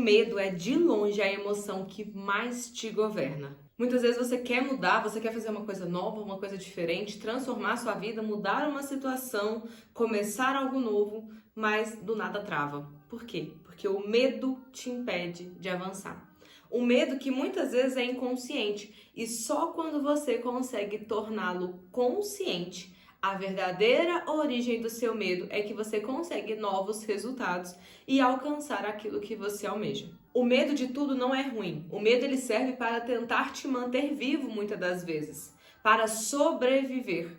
medo é de longe a emoção que mais te governa. Muitas vezes você quer mudar, você quer fazer uma coisa nova, uma coisa diferente, transformar a sua vida, mudar uma situação, começar algo novo, mas do nada trava. Por quê? Porque o medo te impede de avançar. O medo que muitas vezes é inconsciente e só quando você consegue torná-lo consciente, a verdadeira origem do seu medo é que você consegue novos resultados e alcançar aquilo que você almeja. O medo de tudo não é ruim. O medo ele serve para tentar te manter vivo muitas das vezes, para sobreviver.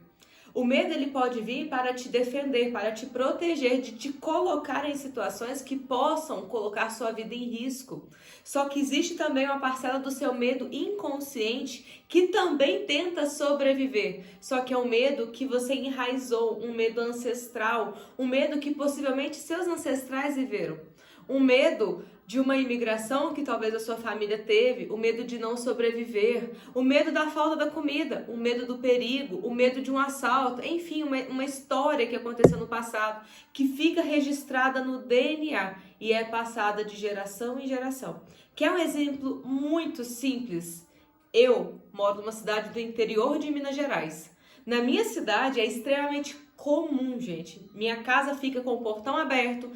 O medo ele pode vir para te defender, para te proteger, de te colocar em situações que possam colocar sua vida em risco. Só que existe também uma parcela do seu medo inconsciente que também tenta sobreviver. Só que é um medo que você enraizou, um medo ancestral, um medo que possivelmente seus ancestrais viveram. Um medo de uma imigração que talvez a sua família teve, o medo de não sobreviver, o medo da falta da comida, o medo do perigo, o medo de um assalto, enfim, uma história que aconteceu no passado, que fica registrada no DNA e é passada de geração em geração. Quer um exemplo muito simples? Eu moro numa cidade do interior de Minas Gerais. Na minha cidade é extremamente comum, gente. Minha casa fica com o portão aberto,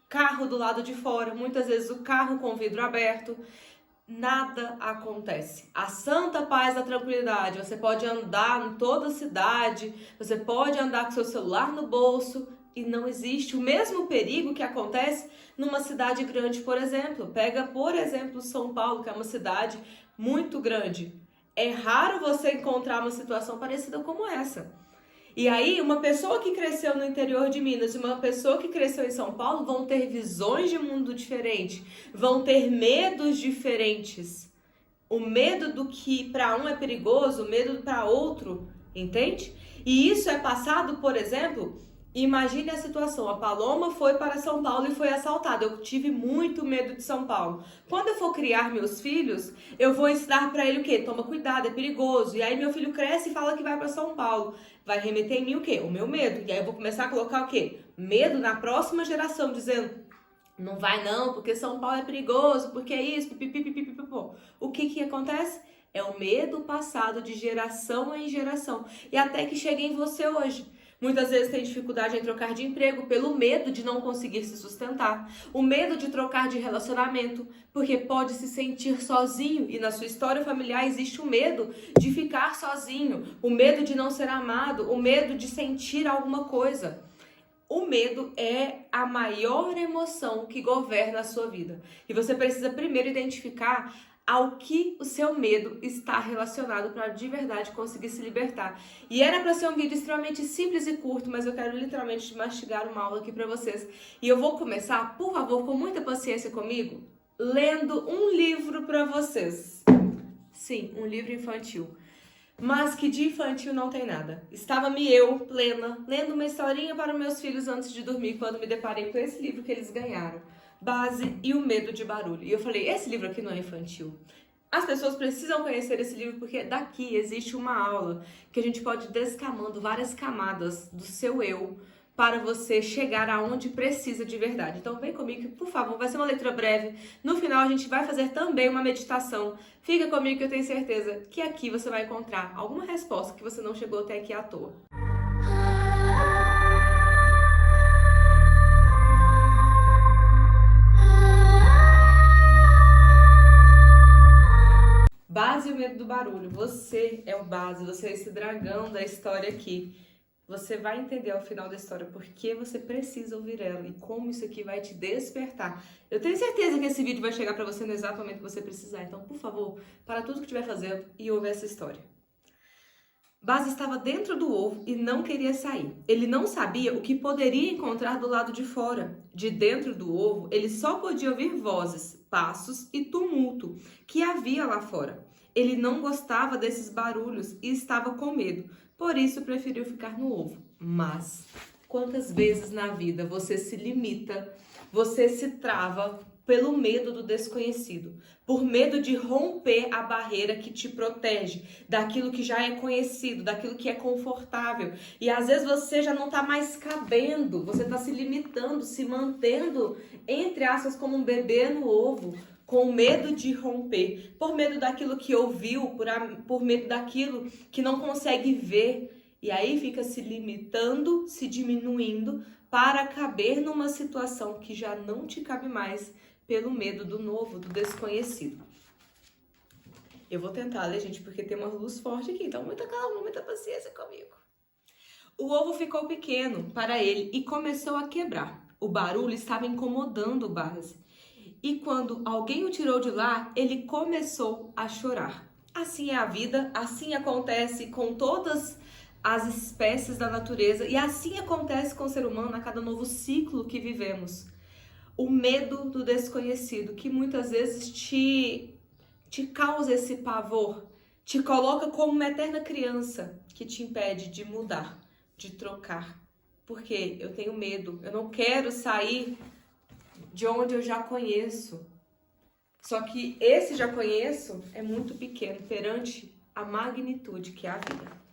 carro do lado de fora, muitas vezes o carro com o vidro aberto, nada acontece. A santa paz da tranquilidade, você pode andar em toda a cidade, você pode andar com seu celular no bolso e não existe o mesmo perigo que acontece numa cidade grande, por exemplo. Pega, por exemplo, São Paulo, que é uma cidade muito grande. É raro você encontrar uma situação parecida como essa. E aí, uma pessoa que cresceu no interior de Minas e uma pessoa que cresceu em São Paulo vão ter visões de mundo diferentes, vão ter medos diferentes. O medo do que para um é perigoso, o medo para outro, entende? E isso é passado, por exemplo, imagine a situação, a Paloma foi para São Paulo e foi assaltada. Eu tive muito medo de São Paulo. Quando eu for criar meus filhos, eu vou ensinar para ele o quê? Toma cuidado, é perigoso. E aí meu filho cresce e fala que vai para São Paulo. Vai remeter em mim o quê? O meu medo. E aí eu vou começar a colocar o quê? Medo na próxima geração, dizendo: não vai não, porque São Paulo é perigoso, porque é isso, pipipipipipipô. O que acontece? É o medo passado de geração em geração. E até que chega em você hoje. Muitas vezes tem dificuldade em trocar de emprego pelo medo de não conseguir se sustentar. O medo de trocar de relacionamento, porque pode se sentir sozinho. E na sua história familiar existe o medo de ficar sozinho. O medo de não ser amado. O medo de sentir alguma coisa. O medo é a maior emoção que governa a sua vida. E você precisa primeiro identificar ao que o seu medo está relacionado para de verdade conseguir se libertar. E era para ser um vídeo extremamente simples e curto, mas eu quero literalmente mastigar uma aula aqui para vocês. E eu vou começar, por favor, com muita paciência comigo, lendo um livro para vocês. Sim, um livro infantil. Mas que de infantil não tem nada. Estava-me eu, plena, lendo uma historinha para meus filhos antes de dormir, quando me deparei com esse livro que eles ganharam. Base e o Medo de Barulho. E eu falei, esse livro aqui não é infantil. As pessoas precisam conhecer esse livro porque daqui existe uma aula que a gente pode ir descamando várias camadas do seu eu para você chegar aonde precisa de verdade. Então vem comigo, por favor, vai ser uma leitura breve. No final a gente vai fazer também uma meditação. Fica comigo que eu tenho certeza que aqui você vai encontrar alguma resposta que você não chegou até aqui à toa. Base e o Medo do Barulho. Você é o base, você é esse dragão da história aqui. Você vai entender ao final da história por que você precisa ouvir ela e como isso aqui vai te despertar. Eu tenho certeza que esse vídeo vai chegar para você no exato momento que você precisar. Então, por favor, para tudo que estiver fazendo e ouve essa história. Base estava dentro do ovo e não queria sair. Ele não sabia o que poderia encontrar do lado de fora. De dentro do ovo, ele só podia ouvir vozes, passos e tumulto que havia lá fora. Ele não gostava desses barulhos e estava com medo, por isso preferiu ficar no ovo. Mas quantas vezes na vida você se limita, você se trava pelo medo do desconhecido, por medo de romper a barreira que te protege, daquilo que já é conhecido, daquilo que é confortável. E às vezes você já não está mais cabendo, você está se limitando, se mantendo, entre aspas, como um bebê no ovo, com medo de romper, por medo daquilo que ouviu, por medo daquilo que não consegue ver. E aí fica se limitando, se diminuindo para caber numa situação que já não te cabe mais, pelo medo do novo, do desconhecido. Eu vou tentar ler, gente, porque tem uma luz forte aqui, então muita calma, muita paciência comigo. O ovo ficou pequeno para ele e começou a quebrar. O barulho estava incomodando o Buzz. E quando alguém o tirou de lá, ele começou a chorar. Assim é a vida, assim acontece com todas as espécies da natureza e assim acontece com o ser humano a cada novo ciclo que vivemos. O medo do desconhecido, que muitas vezes te causa esse pavor, te coloca como uma eterna criança que te impede de mudar, de trocar. Porque eu tenho medo, eu não quero sair de onde eu já conheço. Só que esse já conheço é muito pequeno perante a magnitude que é a vida.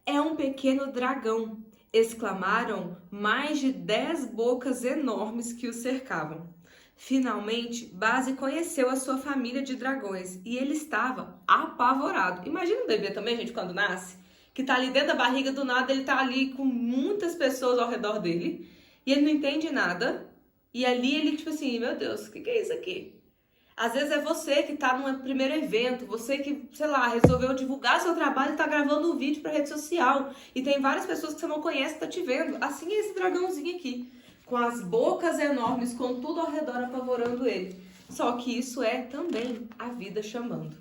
É um pequeno dragão, exclamaram mais de 10 bocas enormes que o cercavam. Finalmente, Buzz conheceu a sua família de dragões e ele estava apavorado. Imagina um bebê também, gente, quando nasce, que tá ali dentro da barriga, do nada ele tá ali com muitas pessoas ao redor dele e ele não entende nada. E ali ele, tipo assim, meu Deus, o que é isso aqui? Às vezes é você que tá num primeiro evento, você que, sei lá, resolveu divulgar seu trabalho e tá gravando um vídeo pra rede social. E tem várias pessoas que você não conhece que tá te vendo. Assim é esse dragãozinho aqui, com as bocas enormes, com tudo ao redor apavorando ele. Só que isso é também a vida chamando.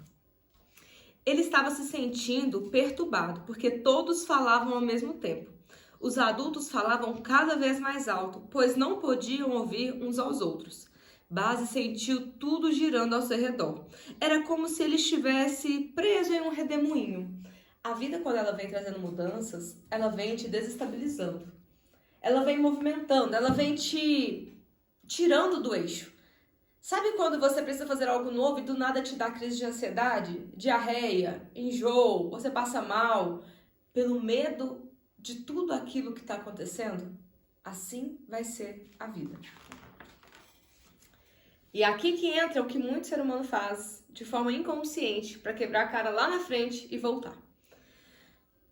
Ele estava se sentindo perturbado, porque todos falavam ao mesmo tempo. Os adultos falavam cada vez mais alto, pois não podiam ouvir uns aos outros. Buzz sentiu tudo girando ao seu redor. Era como se ele estivesse preso em um redemoinho. A vida, quando ela vem trazendo mudanças, ela vem te desestabilizando. Ela vem movimentando, ela vem te tirando do eixo. Sabe quando você precisa fazer algo novo e do nada te dá crise de ansiedade, diarreia, enjoo, você passa mal, pelo medo de tudo aquilo que está acontecendo? Assim vai ser a vida. E aqui que entra o que muito ser humano faz de forma inconsciente para quebrar a cara lá na frente e voltar.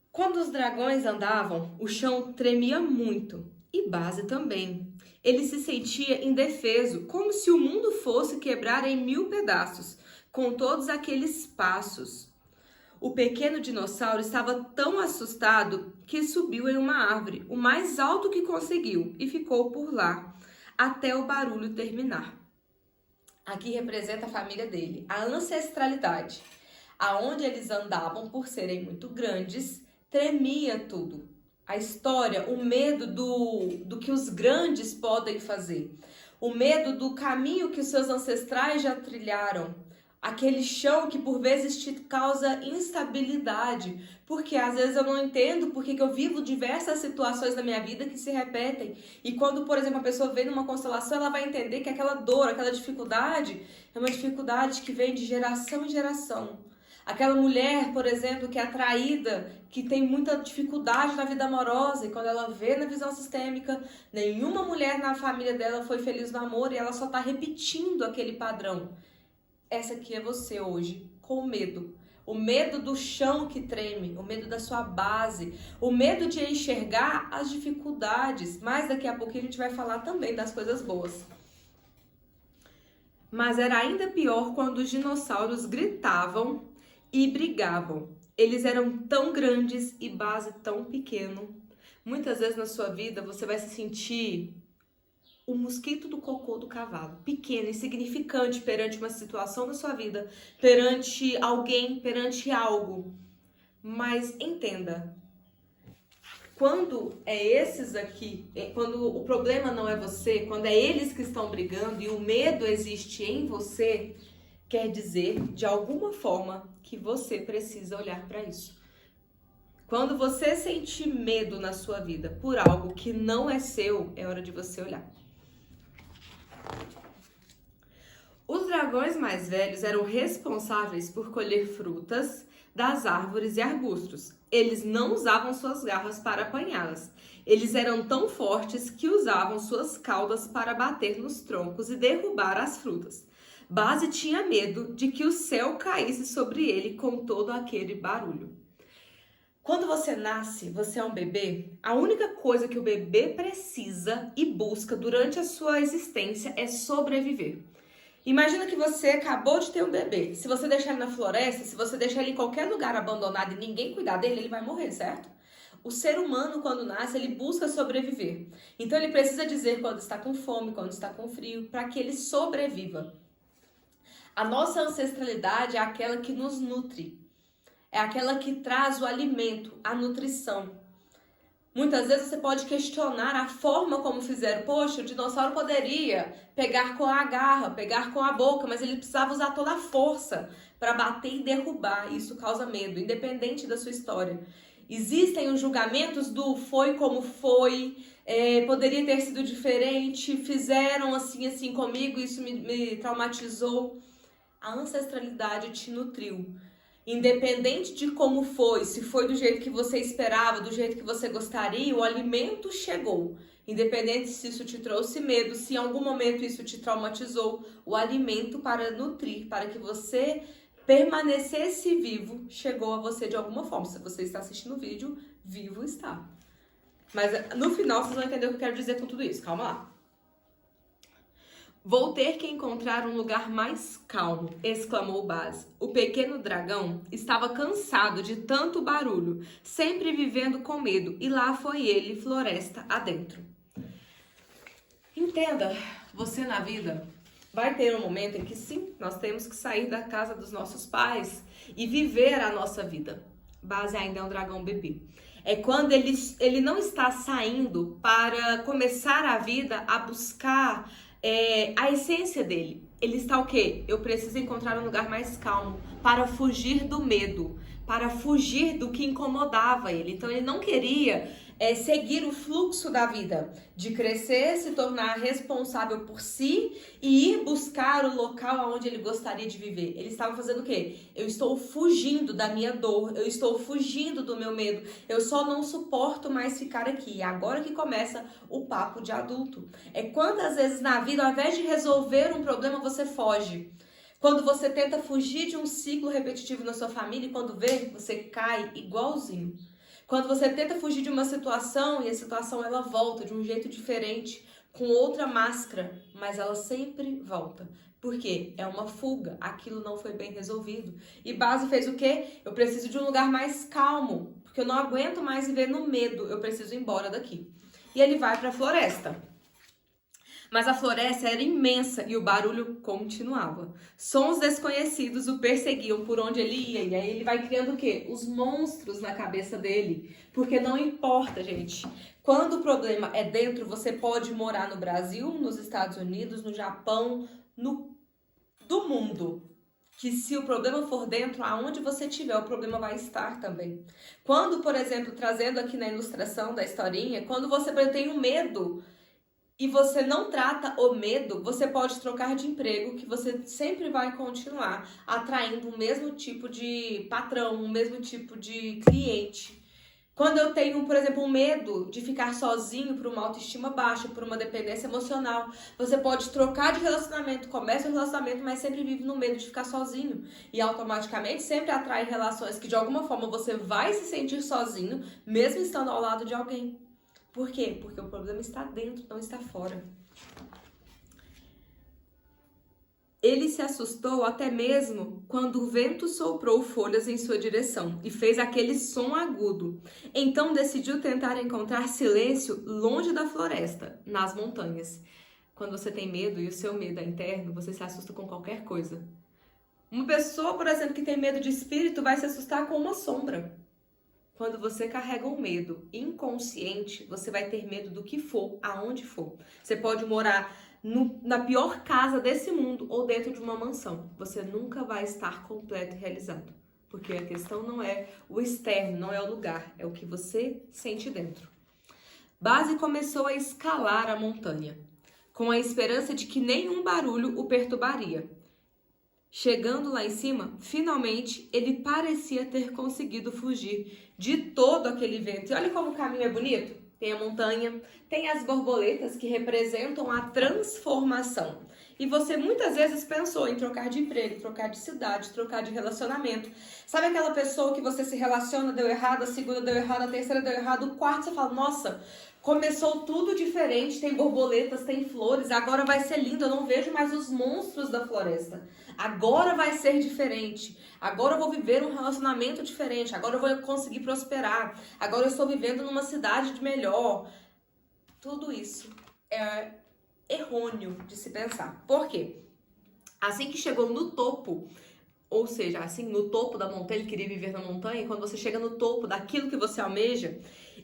Quando os dragões andavam, o chão tremia muito e Buzz também. Ele se sentia indefeso, como se o mundo fosse quebrar em 1000 pedaços, com todos aqueles passos. O pequeno dinossauro estava tão assustado que subiu em uma árvore, o mais alto que conseguiu, e ficou por lá, até o barulho terminar. Aqui representa a família dele, a ancestralidade. Aonde eles andavam, por serem muito grandes, tremia tudo. A história, o medo do que os grandes podem fazer. O medo do caminho que os seus ancestrais já trilharam. Aquele chão que por vezes te causa instabilidade, porque às vezes eu não entendo porque que eu vivo diversas situações na minha vida que se repetem. E quando, por exemplo, a pessoa vem numa constelação, ela vai entender que aquela dor, aquela dificuldade, é uma dificuldade que vem de geração em geração. Aquela mulher, por exemplo, que é atraída, que tem muita dificuldade na vida amorosa, e quando ela vê na visão sistêmica, nenhuma mulher na família dela foi feliz no amor e ela só está repetindo aquele padrão. Essa aqui é você hoje, com medo. O medo do chão que treme, o medo da sua base, o medo de enxergar as dificuldades. Mas daqui a pouquinho a gente vai falar também das coisas boas. Mas era ainda pior quando os dinossauros gritavam e brigavam. Eles eram tão grandes e Buzz tão pequeno. Muitas vezes na sua vida você vai se sentir o mosquito do cocô do cavalo, pequeno, insignificante perante uma situação da sua vida, perante alguém, perante algo. Mas entenda, quando é esses aqui, quando o problema não é você, quando é eles que estão brigando e o medo existe em você, quer dizer, de alguma forma, que você precisa olhar para isso. Quando você sentir medo na sua vida por algo que não é seu, é hora de você olhar. dragões mais velhos eram responsáveis por colher frutas das árvores e arbustos. Eles não usavam suas garras para apanhá-las. Eles eram tão fortes que usavam suas caudas para bater nos troncos e derrubar as frutas. Base tinha medo de que o céu caísse sobre ele com todo aquele barulho. Quando você nasce, você é um bebê, a única coisa que o bebê precisa e busca durante a sua existência é sobreviver. Imagina que você acabou de ter um bebê. Se você deixar ele na floresta, se você deixar ele em qualquer lugar abandonado e ninguém cuidar dele, ele vai morrer, certo? O ser humano, quando nasce, ele busca sobreviver. Então, ele precisa dizer quando está com fome, quando está com frio, para que ele sobreviva. A nossa ancestralidade é aquela que nos nutre. É aquela que traz o alimento, a nutrição. Muitas vezes você pode questionar a forma como fizeram. Poxa, o dinossauro poderia pegar com a garra, pegar com a boca, mas ele precisava usar toda a força para bater e derrubar. Isso causa medo, independente da sua história. Existem os julgamentos do foi como foi, poderia ter sido diferente, fizeram assim comigo, isso me traumatizou. A ancestralidade te nutriu. Independente de como foi, se foi do jeito que você esperava, do jeito que você gostaria, o alimento chegou. Independente se isso te trouxe medo, se em algum momento isso te traumatizou, o alimento para nutrir, para que você permanecesse vivo, chegou a você de alguma forma. Se você está assistindo o vídeo, vivo está. Mas no final vocês vão entender o que eu quero dizer com tudo isso. Calma lá. Vou ter que encontrar um lugar mais calmo, exclamou Base. O pequeno dragão estava cansado de tanto barulho, sempre vivendo com medo, e lá foi ele, floresta adentro. Entenda, você na vida vai ter um momento em que sim, nós temos que sair da casa dos nossos pais e viver a nossa vida. Base ainda é um dragão bebê. É quando ele não está saindo para começar a vida a buscar a essência dele. Ele está o quê? Eu preciso encontrar um lugar mais calmo para fugir do medo, para fugir do que incomodava ele. Então ele não queria seguir o fluxo da vida, de crescer, se tornar responsável por si e ir buscar o local onde ele gostaria de viver. Ele estava fazendo o quê? Eu estou fugindo da minha dor, eu estou fugindo do meu medo, eu só não suporto mais ficar aqui. É agora que começa o papo de adulto. É quantas vezes na vida, ao invés de resolver um problema, você foge. Quando você tenta fugir de um ciclo repetitivo na sua família e quando vê, você cai igualzinho. Quando você tenta fugir de uma situação e a situação ela volta de um jeito diferente, com outra máscara, mas ela sempre volta. Por quê? É uma fuga, aquilo não foi bem resolvido. E Base fez o quê? Eu preciso de um lugar mais calmo, porque eu não aguento mais viver no medo, eu preciso ir embora daqui. E ele vai para a floresta. Mas a floresta era imensa e o barulho continuava. Sons desconhecidos o perseguiam por onde ele ia. E aí ele vai criando o quê? Os monstros na cabeça dele. Porque não importa, gente. Quando o problema é dentro, você pode morar no Brasil, nos Estados Unidos, no Japão, do mundo. Que se o problema for dentro, aonde você estiver, o problema vai estar também. Quando, por exemplo, trazendo aqui na ilustração da historinha, quando você tem um medo e você não trata o medo, você pode trocar de emprego, que você sempre vai continuar atraindo o mesmo tipo de patrão, o mesmo tipo de cliente. Quando eu tenho, por exemplo, um medo de ficar sozinho por uma autoestima baixa, por uma dependência emocional, você pode trocar de relacionamento, começa um relacionamento, mas sempre vive no medo de ficar sozinho. E automaticamente sempre atrai relações que de alguma forma você vai se sentir sozinho, mesmo estando ao lado de alguém. Por quê? Porque o problema está dentro, não está fora. Ele se assustou até mesmo quando o vento soprou folhas em sua direção e fez aquele som agudo. Então decidiu tentar encontrar silêncio longe da floresta, nas montanhas. Quando você tem medo e o seu medo é interno, você se assusta com qualquer coisa. Uma pessoa, por exemplo, que tem medo de espírito vai se assustar com uma sombra. Quando você carrega um medo inconsciente, você vai ter medo do que for, aonde for. Você pode morar na pior casa desse mundo ou dentro de uma mansão. Você nunca vai estar completo e realizado. Porque a questão não é o externo, não é o lugar, é o que você sente dentro. Base começou a escalar a montanha, com a esperança de que nenhum barulho o perturbaria. Chegando lá em cima, finalmente ele parecia ter conseguido fugir de todo aquele vento. E olha como o caminho é bonito. Tem a montanha, tem as borboletas que representam a transformação. E você muitas vezes pensou em trocar de emprego, trocar de cidade, trocar de relacionamento. Sabe aquela pessoa que você se relaciona, deu errado, a segunda deu errado, a terceira deu errado, o quarto você fala, nossa, começou tudo diferente, tem borboletas, tem flores, agora vai ser lindo, eu não vejo mais os monstros da floresta. Agora vai ser diferente, agora eu vou viver um relacionamento diferente, agora eu vou conseguir prosperar, agora eu estou vivendo numa cidade melhor. Tudo isso é errôneo de se pensar. Por quê? Assim que chegou no topo, ou seja, assim, no topo da montanha, ele queria viver na montanha, e quando você chega no topo daquilo que você almeja,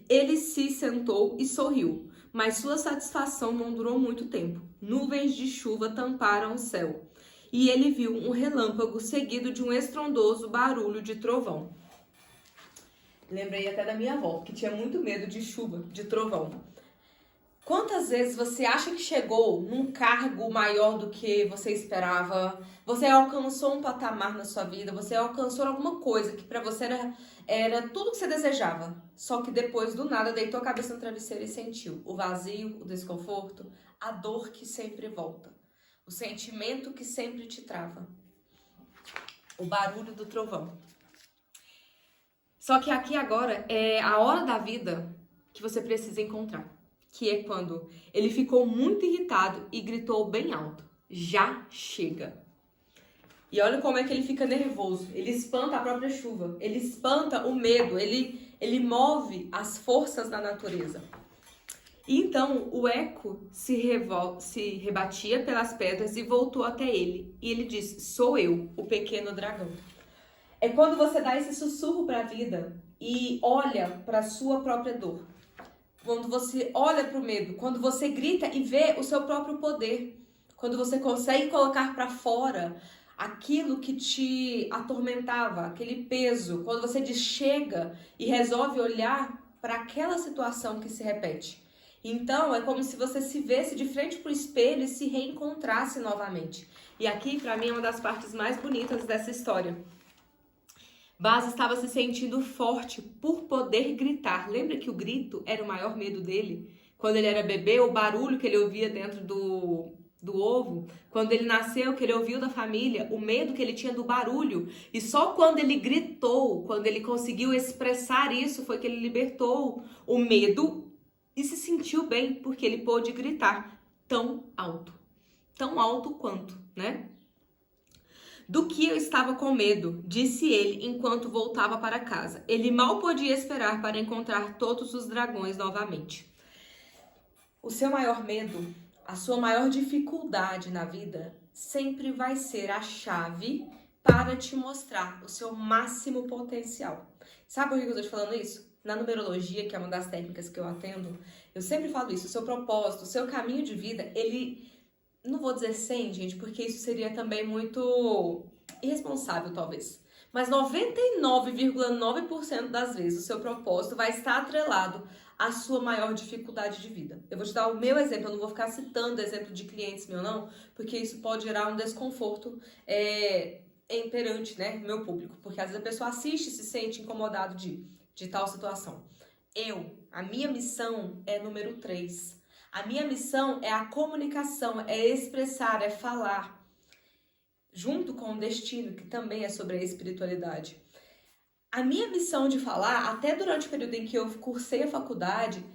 ele se sentou e sorriu, mas sua satisfação não durou muito tempo. Nuvens de chuva tamparam o céu, e ele viu um relâmpago seguido de um estrondoso barulho de trovão. Lembrei até da minha avó, que tinha muito medo de chuva, de trovão. Quantas vezes você acha que chegou num cargo maior do que você esperava? Você alcançou um patamar na sua vida, você alcançou alguma coisa que pra você era tudo que você desejava. Só que depois, do nada, deitou a cabeça no travesseiro e sentiu o vazio, o desconforto, a dor que sempre volta, o sentimento que sempre te trava, o barulho do trovão. Só que aqui agora é a hora da vida que você precisa encontrar. Que é quando ele ficou muito irritado e gritou bem alto, já chega. E olha como é que ele fica nervoso, ele espanta a própria chuva, ele espanta o medo, ele move as forças da natureza. E então o eco se rebatia pelas pedras e voltou até ele. E ele disse, sou eu, o pequeno dragão. É quando você dá esse sussurro para a vida e olha para a sua própria dor. Quando você olha para o medo, quando você grita e vê o seu próprio poder, quando você consegue colocar para fora aquilo que te atormentava, aquele peso, quando você diz chega e resolve olhar para aquela situação que se repete. Então é como se você se vesse de frente para o espelho e se reencontrasse novamente. E aqui para mim é uma das partes mais bonitas dessa história. Baz estava se sentindo forte por poder gritar. Lembra que o grito era o maior medo dele? Quando ele era bebê, o barulho que ele ouvia dentro do ovo. Quando ele nasceu, que ele ouviu da família, o medo que ele tinha do barulho. E só quando ele gritou, quando ele conseguiu expressar isso, foi que ele libertou o medo e se sentiu bem, porque ele pôde gritar tão alto quanto, né? Do que eu estava com medo, disse ele enquanto voltava para casa. Ele mal podia esperar para encontrar todos os dragões novamente. O seu maior medo, a sua maior dificuldade na vida, sempre vai ser a chave para te mostrar o seu máximo potencial. Sabe por que eu estou te falando isso? Na numerologia, que é uma das técnicas que eu atendo, eu sempre falo isso. O seu propósito, o seu caminho de vida, ele... Não vou dizer 100, gente, porque isso seria também muito irresponsável, talvez. Mas 99,9% das vezes o seu propósito vai estar atrelado à sua maior dificuldade de vida. Eu vou te dar o meu exemplo, eu não vou ficar citando exemplo de clientes meu, não, porque isso pode gerar um desconforto perante, né, meu público. Porque às vezes a pessoa assiste e se sente incomodado de tal situação. A minha missão é número 3. A minha missão é a comunicação, é expressar, é falar. Junto com o destino, que também é sobre a espiritualidade. A minha missão de falar, até durante o período em que eu cursei a faculdade,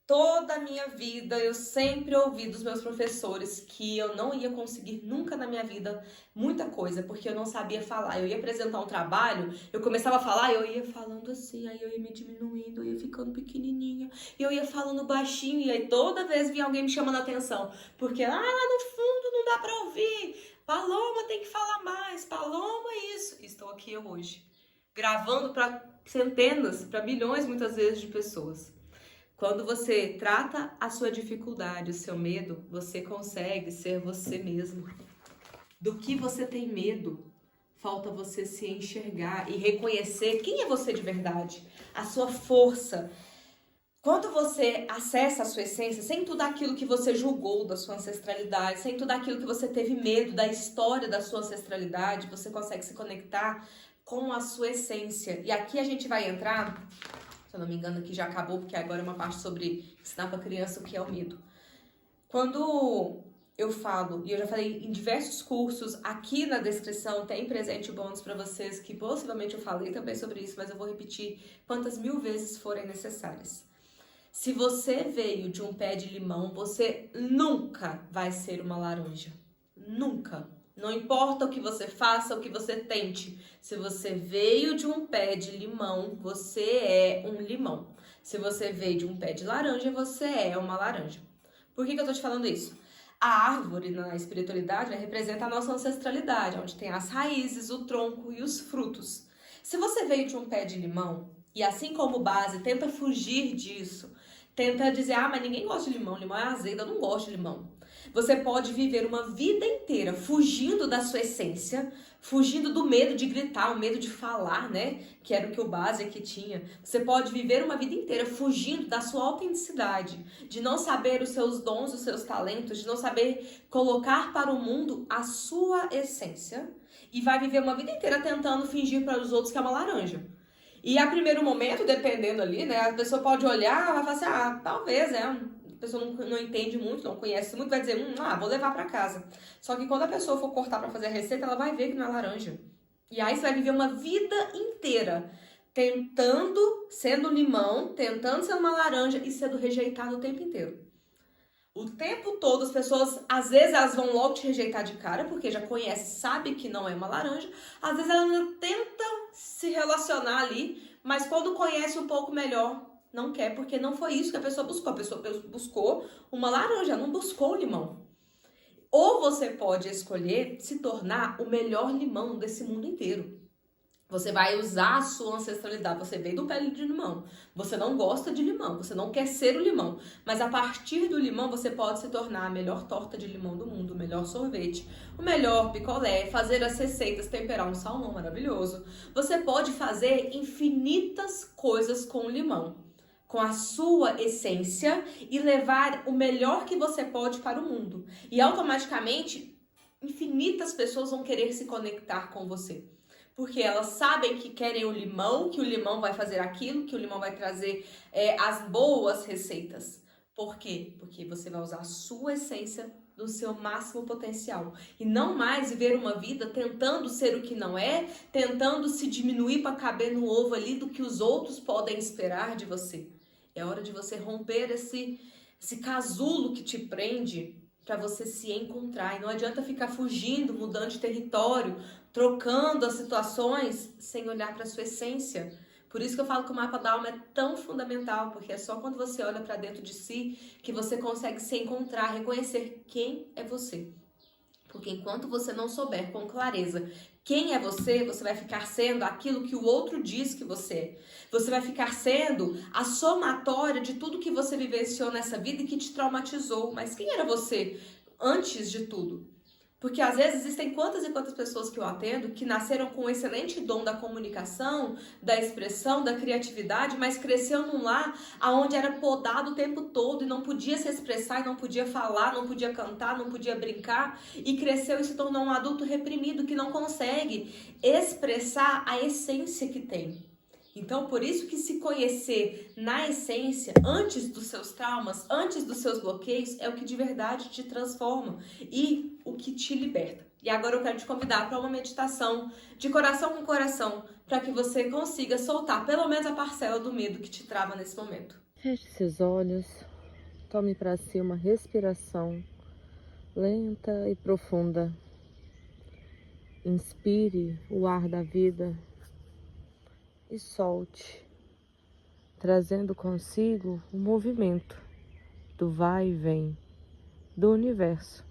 toda a minha vida eu sempre ouvi dos meus professores que eu não ia conseguir nunca na minha vida muita coisa, porque eu não sabia falar. Eu ia apresentar um trabalho, eu começava a falar, eu ia falando assim, aí eu ia me diminuindo, eu ia ficando pequenininha, eu ia falando baixinho, e aí toda vez vinha alguém me chamando a atenção, porque lá no fundo não dá pra ouvir, Paloma tem que falar mais, Paloma isso. Estou aqui hoje, gravando para centenas, para milhões muitas vezes de pessoas. Quando você trata a sua dificuldade, o seu medo, você consegue ser você mesmo. Do que você tem medo, falta você se enxergar e reconhecer quem é você de verdade, a sua força, Quando você acessa a sua essência, sem tudo aquilo que você julgou da sua ancestralidade, sem tudo aquilo que você teve medo da história da sua ancestralidade, você consegue se conectar com a sua essência. E aqui a gente vai entrar, se eu não me engano aqui já acabou, porque agora é uma parte sobre ensinar para criança o que é o medo. Quando eu falo, e eu já falei em diversos cursos, aqui na descrição tem presente bônus para vocês, que possivelmente eu falei também sobre isso, mas eu vou repetir quantas mil vezes forem necessárias. Se você veio de um pé de limão, você nunca vai ser uma laranja. Nunca. Não importa o que você faça, o que você tente. Se você veio de um pé de limão, você é um limão. Se você veio de um pé de laranja, você é uma laranja. Por que eu tô te falando isso? A árvore na espiritualidade, né, representa a nossa ancestralidade, onde tem as raízes, o tronco e os frutos. Se você veio de um pé de limão, e assim como base, tenta fugir disso, tenta dizer, mas ninguém gosta de limão, limão é azedo, eu não gosto de limão. Você pode viver uma vida inteira fugindo da sua essência, fugindo do medo de gritar, o medo de falar, né? Que era o que o base aqui tinha. Você pode viver uma vida inteira fugindo da sua autenticidade, de não saber os seus dons, os seus talentos, de não saber colocar para o mundo a sua essência, e vai viver uma vida inteira tentando fingir para os outros que é uma laranja. E a primeiro momento, dependendo ali, né, a pessoa pode olhar, vai falar assim, talvez, a pessoa não entende muito, não conhece muito, vai dizer, vou levar pra casa. Só que quando a pessoa for cortar pra fazer a receita, ela vai ver que não é laranja. E aí você vai viver uma vida inteira tentando, sendo limão, tentando ser uma laranja e sendo rejeitado o tempo inteiro. O tempo todo, as pessoas, às vezes elas vão logo te rejeitar de cara, porque já conhece, sabe que não é uma laranja. Às vezes ela ainda tenta se relacionar ali, mas quando conhece um pouco melhor, não quer, porque não foi isso que a pessoa buscou. A pessoa buscou uma laranja, não buscou o limão. Ou você pode escolher se tornar o melhor limão desse mundo inteiro. Você vai usar a sua ancestralidade, você veio do pé de limão, você não gosta de limão, você não quer ser o limão, mas a partir do limão você pode se tornar a melhor torta de limão do mundo, o melhor sorvete, o melhor picolé, fazer as receitas, temperar um salmão maravilhoso. Você pode fazer infinitas coisas com o limão, com a sua essência e levar o melhor que você pode para o mundo. E automaticamente, infinitas pessoas vão querer se conectar com você. Porque elas sabem que querem o limão, que o limão vai fazer aquilo, que o limão vai trazer as boas receitas. Por quê? Porque você vai usar a sua essência no seu máximo potencial. E não mais viver uma vida tentando ser o que não é, tentando se diminuir para caber no ovo ali do que os outros podem esperar de você. É hora de você romper esse casulo que te prende para você se encontrar. E não adianta ficar fugindo, mudando de território, trocando as situações sem olhar para sua essência. Por isso que eu falo que o mapa da alma é tão fundamental, porque é só quando você olha para dentro de si que você consegue se encontrar, reconhecer quem é você. Porque enquanto você não souber com clareza quem é você, você vai ficar sendo aquilo que o outro diz que você é. Você vai ficar sendo a somatória de tudo que você vivenciou nessa vida e que te traumatizou. Mas quem era você antes de tudo? Porque às vezes existem quantas e quantas pessoas que eu atendo que nasceram com um excelente dom da comunicação, da expressão, da criatividade, mas cresceu num lar onde era podado o tempo todo e não podia se expressar, e não podia falar, não podia cantar, não podia brincar, e cresceu e se tornou um adulto reprimido que não consegue expressar a essência que tem. Então, por isso que se conhecer na essência, antes dos seus traumas, antes dos seus bloqueios, é o que de verdade te transforma e o que te liberta. E agora eu quero te convidar para uma meditação de coração com coração, para que você consiga soltar pelo menos a parcela do medo que te trava nesse momento. Feche seus olhos, tome para si uma respiração lenta e profunda. Inspire o ar da vida e solte, trazendo consigo o movimento do vai e vem do universo.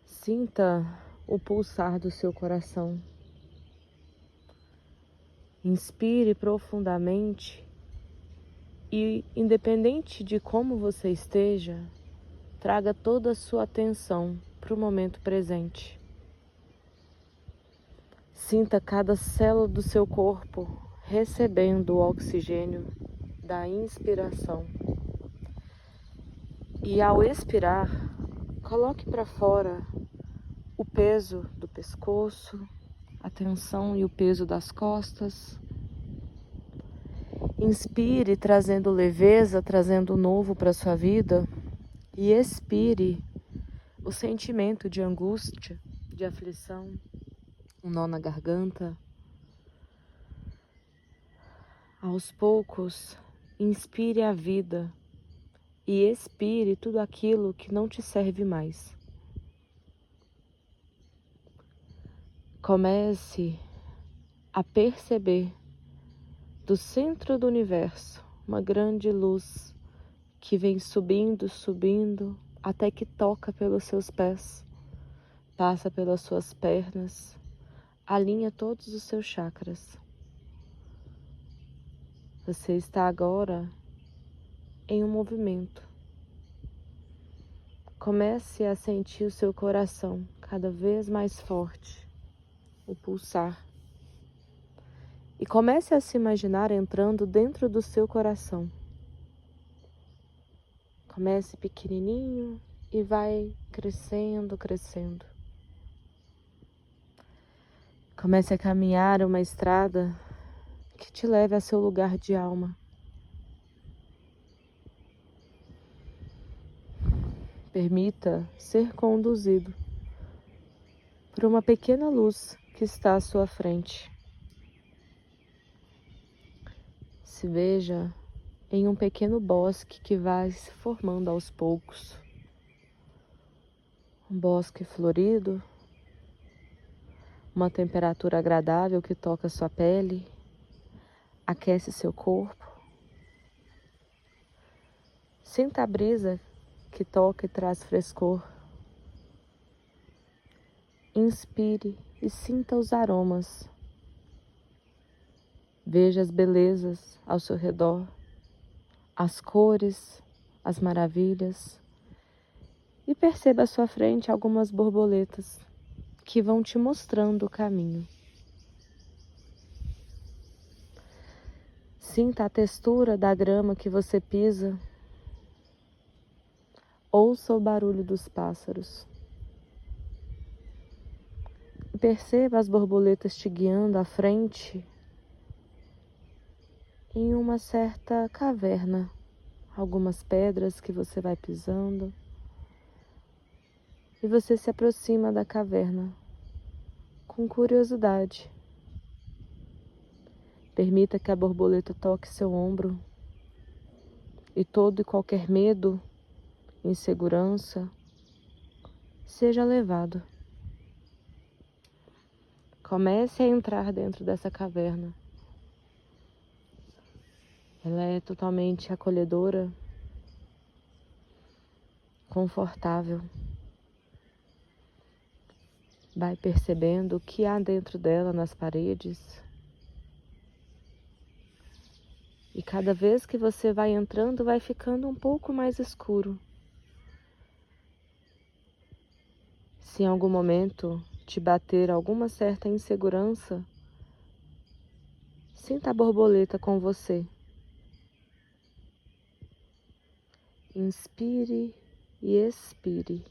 Sinta o pulsar do seu coração. Inspire profundamente e, independente de como você esteja, traga toda a sua atenção para o momento presente. Sinta cada célula do seu corpo recebendo o oxigênio da inspiração. E ao expirar, coloque para fora o peso do pescoço, a tensão e o peso das costas. Inspire trazendo leveza, trazendo novo para sua vida. E expire o sentimento de angústia, de aflição, um nó na garganta. Aos poucos, inspire a vida e expire tudo aquilo que não te serve mais. Comece a perceber do centro do universo uma grande luz que vem subindo, subindo, até que toca pelos seus pés, passa pelas suas pernas, alinha todos os seus chakras. Você está agora em um movimento. Comece a sentir o seu coração cada vez mais forte, o pulsar. E comece a se imaginar entrando dentro do seu coração. Comece pequenininho e vai crescendo, crescendo. Comece a caminhar uma estrada que te leve a seu lugar de alma. Permita ser conduzido por uma pequena luz que está à sua frente. Se veja em um pequeno bosque que vai se formando aos poucos. Um bosque florido, uma temperatura agradável que toca sua pele, aquece seu corpo. Sinta a brisa que toca e traz frescor. Inspire e sinta os aromas. Veja as belezas ao seu redor, as cores, as maravilhas. E perceba à sua frente algumas borboletas que vão te mostrando o caminho. Sinta a textura da grama que você pisa. Ouça o barulho dos pássaros. Perceba as borboletas te guiando à frente em uma certa caverna. Algumas pedras que você vai pisando. E você se aproxima da caverna com curiosidade. Permita que a borboleta toque seu ombro e todo e qualquer medo, insegurança, seja levado. Comece a entrar dentro dessa caverna. Ela é totalmente acolhedora, confortável. Vai percebendo o que há dentro dela nas paredes. E cada vez que você vai entrando, vai ficando um pouco mais escuro. Se em algum momento te bater alguma certa insegurança, sinta a borboleta com você. Inspire e expire.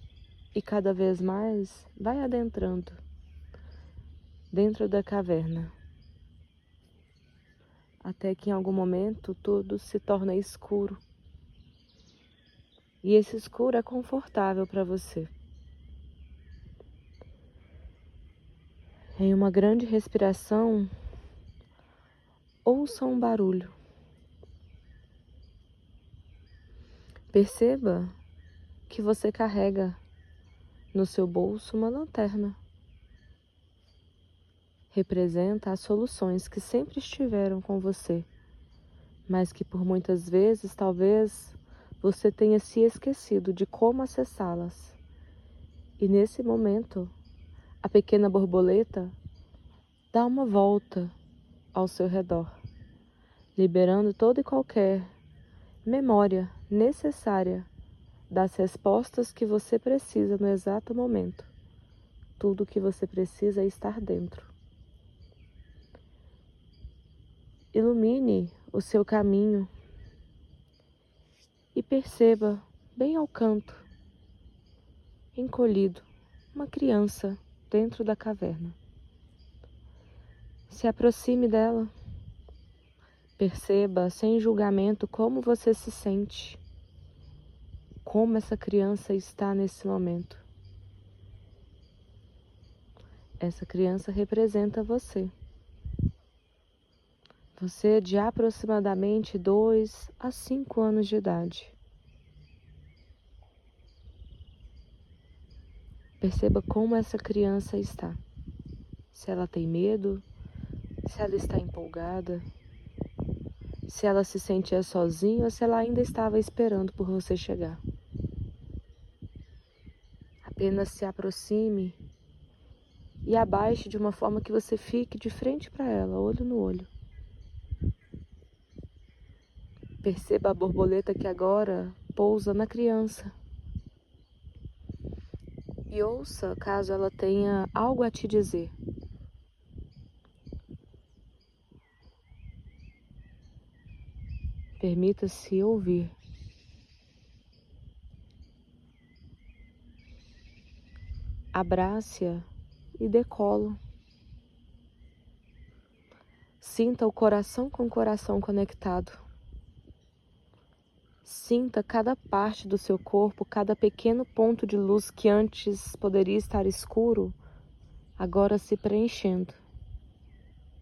E cada vez mais vai adentrando dentro da caverna. Até que em algum momento tudo se torna escuro. E esse escuro é confortável para você. Em uma grande respiração, ouça um barulho. Perceba que você carrega no seu bolso uma lanterna. Representa as soluções que sempre estiveram com você, mas que por muitas vezes, talvez, você tenha se esquecido de como acessá-las. E nesse momento, a pequena borboleta dá uma volta ao seu redor, liberando toda e qualquer memória necessária das respostas que você precisa no exato momento. Tudo o que você precisa é estar dentro. Ilumine o seu caminho e perceba, bem ao canto, encolhido, uma criança dentro da caverna. Se aproxime dela. Perceba, sem julgamento, como você se sente, como essa criança está nesse momento. Essa criança representa você. Você é de aproximadamente 2 a 5 anos de idade. Perceba como essa criança está. Se ela tem medo, se ela está empolgada, se ela se sentia sozinha ou se ela ainda estava esperando por você chegar. Apenas se aproxime e abaixe de uma forma que você fique de frente para ela, olho no olho. Perceba a borboleta que agora pousa na criança. E ouça caso ela tenha algo a te dizer. Permita-se ouvir. Abrace-a e dê colo. Sinta o coração com o coração conectado. Sinta cada parte do seu corpo, cada pequeno ponto de luz que antes poderia estar escuro, agora se preenchendo.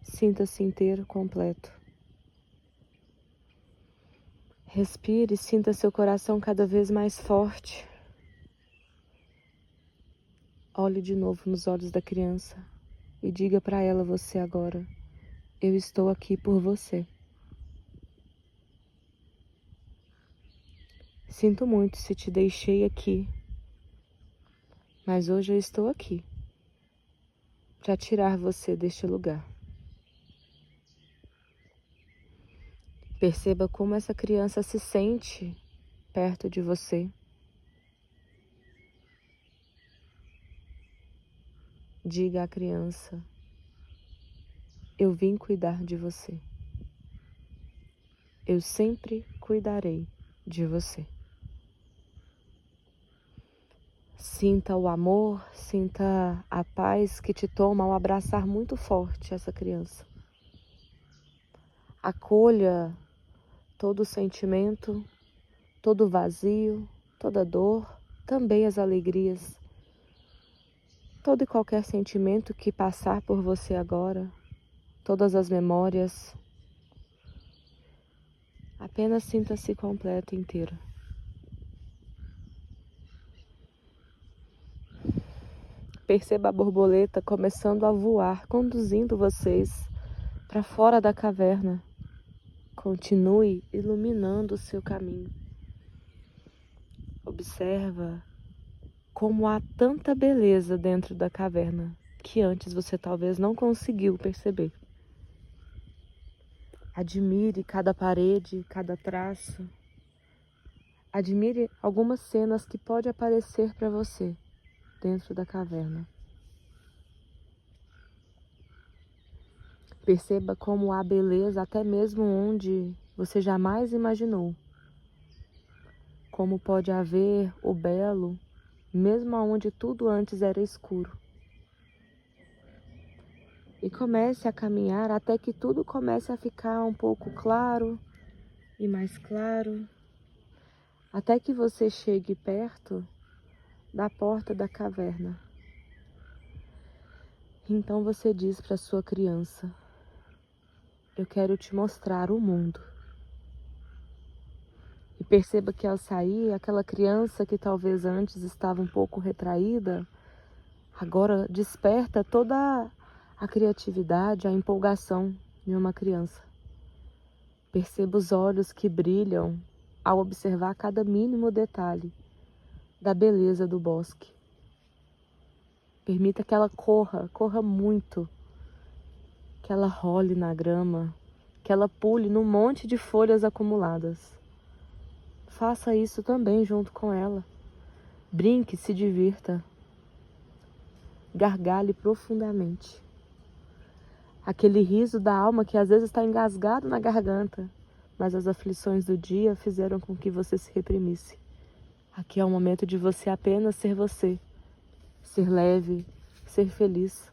Sinta-se inteiro, completo. Respire e sinta seu coração cada vez mais forte. Olhe de novo nos olhos da criança e diga para ela você agora: eu estou aqui por você. Sinto muito se te deixei aqui, mas hoje eu estou aqui para tirar você deste lugar. Perceba como essa criança se sente perto de você. Diga à criança: eu vim cuidar de você. Eu sempre cuidarei de você. Sinta o amor, sinta a paz que te toma ao abraçar muito forte essa criança. Acolha todo o sentimento, todo o vazio, toda a dor, também as alegrias. Todo e qualquer sentimento que passar por você agora, todas as memórias. Apenas sinta-se completo, inteiro. Perceba a borboleta começando a voar, conduzindo vocês para fora da caverna. Continue iluminando o seu caminho. Observa como há tanta beleza dentro da caverna que antes você talvez não conseguiu perceber. Admire cada parede, cada traço. Admire algumas cenas que pode aparecer para você dentro da caverna. Perceba como há beleza até mesmo onde você jamais imaginou. Como pode haver o belo, mesmo onde tudo antes era escuro. E comece a caminhar até que tudo comece a ficar um pouco claro e mais claro. Até que você chegue perto da porta da caverna. Então você diz para sua criança: eu quero te mostrar o mundo. E perceba que ao sair, aquela criança que talvez antes estava um pouco retraída, agora desperta toda a criatividade, a empolgação de uma criança. Perceba os olhos que brilham ao observar cada mínimo detalhe da beleza do bosque. Permita que ela corra muito, que ela role na grama, que ela pule num monte de folhas acumuladas. Faça isso também junto com ela. Brinque, se divirta. Gargalhe profundamente. Aquele riso da alma que às vezes está engasgado na garganta. mas as aflições do dia fizeram com que você se reprimisse. Aqui é o momento de você apenas ser você, ser leve, ser feliz.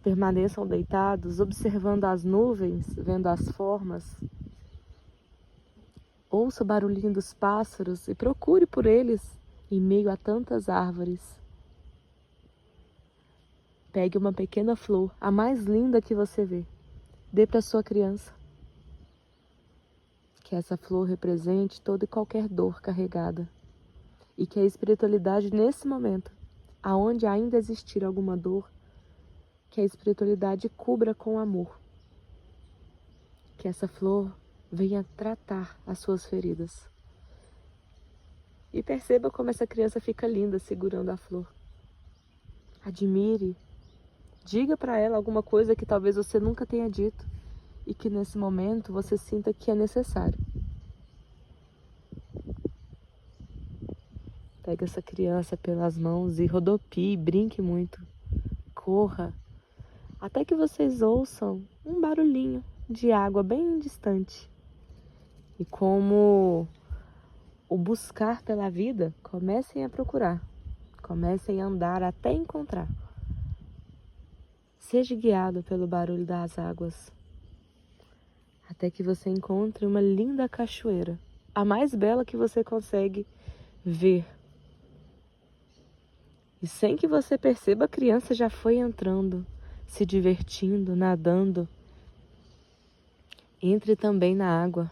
Permaneçam deitados, observando as nuvens, vendo as formas. Ouça o barulhinho dos pássaros e procure por eles em meio a tantas árvores. Pegue uma pequena flor, a mais linda que você vê. Dê para sua criança. Que essa flor represente toda e qualquer dor carregada. E que a espiritualidade nesse momento, aonde ainda existir alguma dor, que a espiritualidade cubra com amor. Que essa flor venha tratar as suas feridas. E perceba como essa criança fica linda segurando a flor. Admire. Diga para ela alguma coisa que talvez você nunca tenha dito e que nesse momento você sinta que é necessário. Pegue essa criança pelas mãos e rodopie, brinque muito. Corra. Até que vocês ouçam um barulhinho de água bem distante. E como o buscar pela vida, comecem a procurar. Comecem a andar até encontrar. Seja guiado pelo barulho das águas. Até que você encontre uma linda cachoeira. A mais bela que você consegue ver. E sem que você perceba, a criança já foi entrando, se divertindo, nadando. Entre também na água.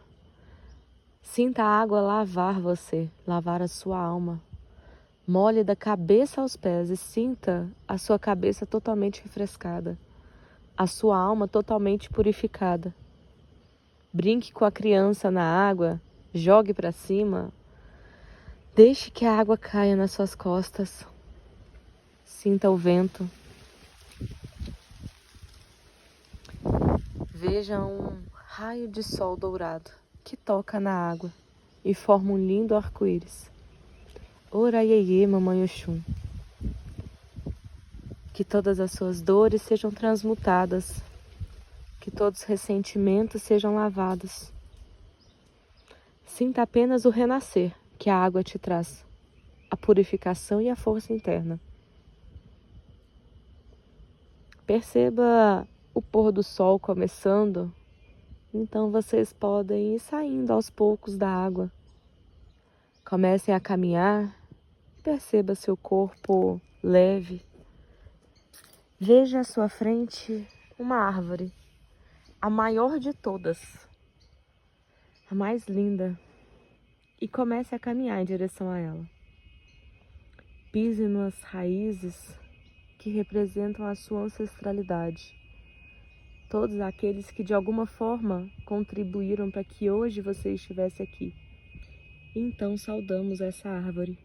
Sinta a água lavar você, lavar a sua alma. Molhe da cabeça aos pés e sinta a sua cabeça totalmente refrescada. A sua alma totalmente purificada. Brinque com a criança na água, jogue para cima. Deixe que a água caia nas suas costas. Sinta o vento. Veja um raio de sol dourado que toca na água e forma um lindo arco-íris. Oraiê, Mamãe Oxum. Que todas as suas dores sejam transmutadas. Que todos os ressentimentos sejam lavados. Sinta apenas o renascer que a água te traz. A purificação e a força interna. Perceba o pôr do sol começando. Então vocês podem ir saindo aos poucos da água. Comecem a caminhar. Perceba seu corpo leve. Veja à sua frente uma árvore, a maior de todas, a mais linda, e comece a caminhar em direção a ela. Pise nas raízes que representam a sua ancestralidade. Todos aqueles que de alguma forma contribuíram para que hoje você estivesse aqui. Então saudamos essa árvore.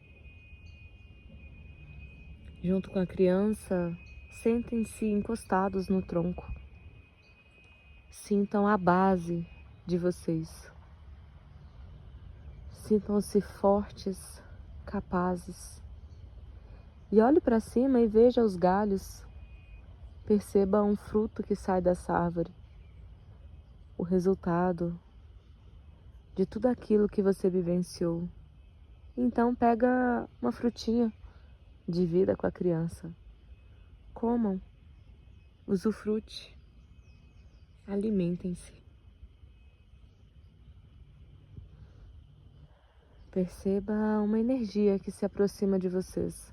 Junto com a criança, sentem-se encostados no tronco. Sintam a base de vocês. Sintam-se fortes, capazes. E olhe para cima e veja os galhos. Perceba um fruto que sai dessa árvore. O resultado de tudo aquilo que você vivenciou. Então pega uma frutinha de vida com a criança. Comam, usufrute, alimentem-se. Perceba uma energia que se aproxima de vocês.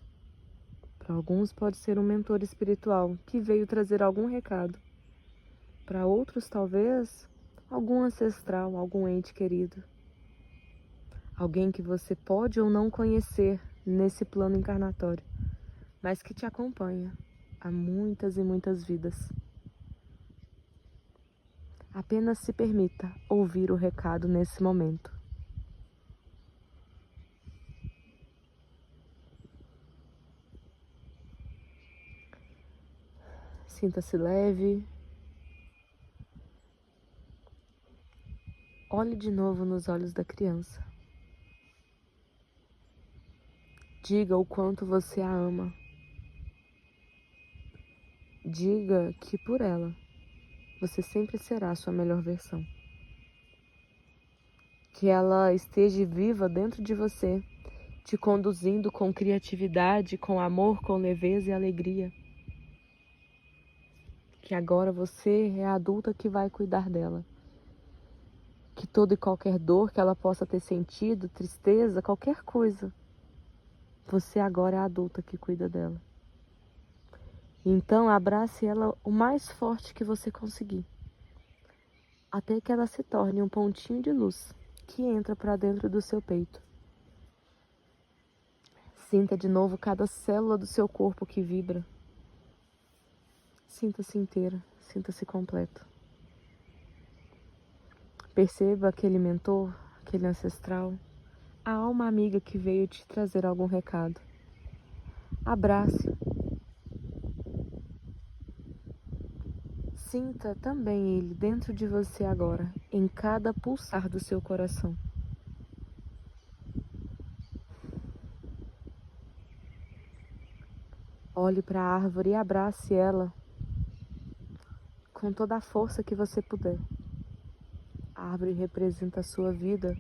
Para alguns pode ser um mentor espiritual que veio trazer algum recado. Para outros talvez algum ancestral, algum ente querido. Alguém que você pode ou não conhecer nesse plano encarnatório, mas que te acompanha há muitas e muitas vidas. Apenas se permita ouvir o recado nesse momento. Sinta-se leve. Olhe de novo nos olhos da criança. Diga o quanto você a ama. Diga que por ela você sempre será a sua melhor versão. Que ela esteja viva dentro de você, te conduzindo com criatividade, com amor, com leveza e alegria. Que agora você é a adulta que vai cuidar dela. Que toda e qualquer dor que ela possa ter sentido, tristeza, qualquer coisa, você agora é a adulta que cuida dela. Então abrace ela o mais forte que você conseguir, até que ela se torne um pontinho de luz que entra para dentro do seu peito. Sinta de novo cada célula do seu corpo que vibra. Sinta-se inteira, sinta-se completo. Perceba aquele mentor, aquele ancestral, a alma amiga que veio te trazer algum recado. Abrace. Sinta também ele dentro de você agora, em cada pulsar do seu coração. Olhe para a árvore e abrace ela com toda a força que você puder. A árvore representa a sua vida.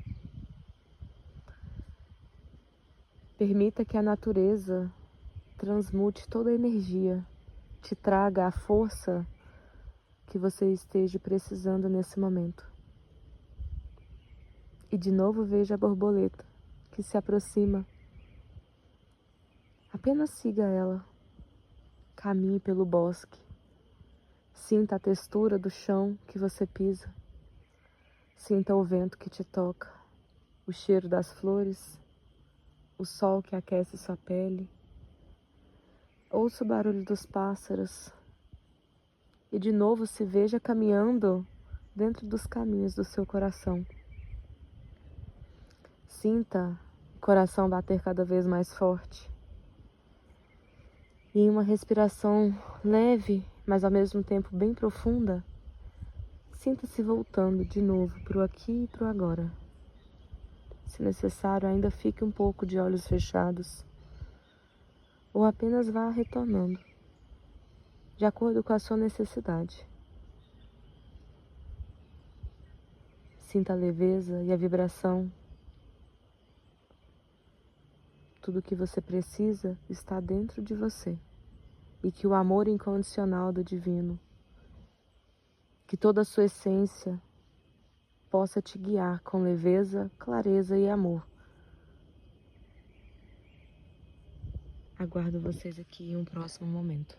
Permita que a natureza transmute toda a energia, te traga a força que você esteja precisando nesse momento. E de novo veja a borboleta que se aproxima. Apenas siga ela. Caminhe pelo bosque. Sinta a textura do chão que você pisa. Sinta o vento que te toca, o cheiro das flores, o sol que aquece sua pele. Ouça o barulho dos pássaros. E de novo se veja caminhando dentro dos caminhos do seu coração. Sinta o coração bater cada vez mais forte. E em uma respiração leve, mas ao mesmo tempo bem profunda, sinta-se voltando de novo para o aqui e para o agora. Se necessário, ainda fique um pouco de olhos fechados, ou apenas vá retornando, de acordo com a sua necessidade. Sinta a leveza e a vibração. Tudo o que você precisa está dentro de você. E que o amor incondicional do divino, que toda a sua essência possa te guiar com leveza, clareza e amor. Aguardo vocês aqui em um próximo momento.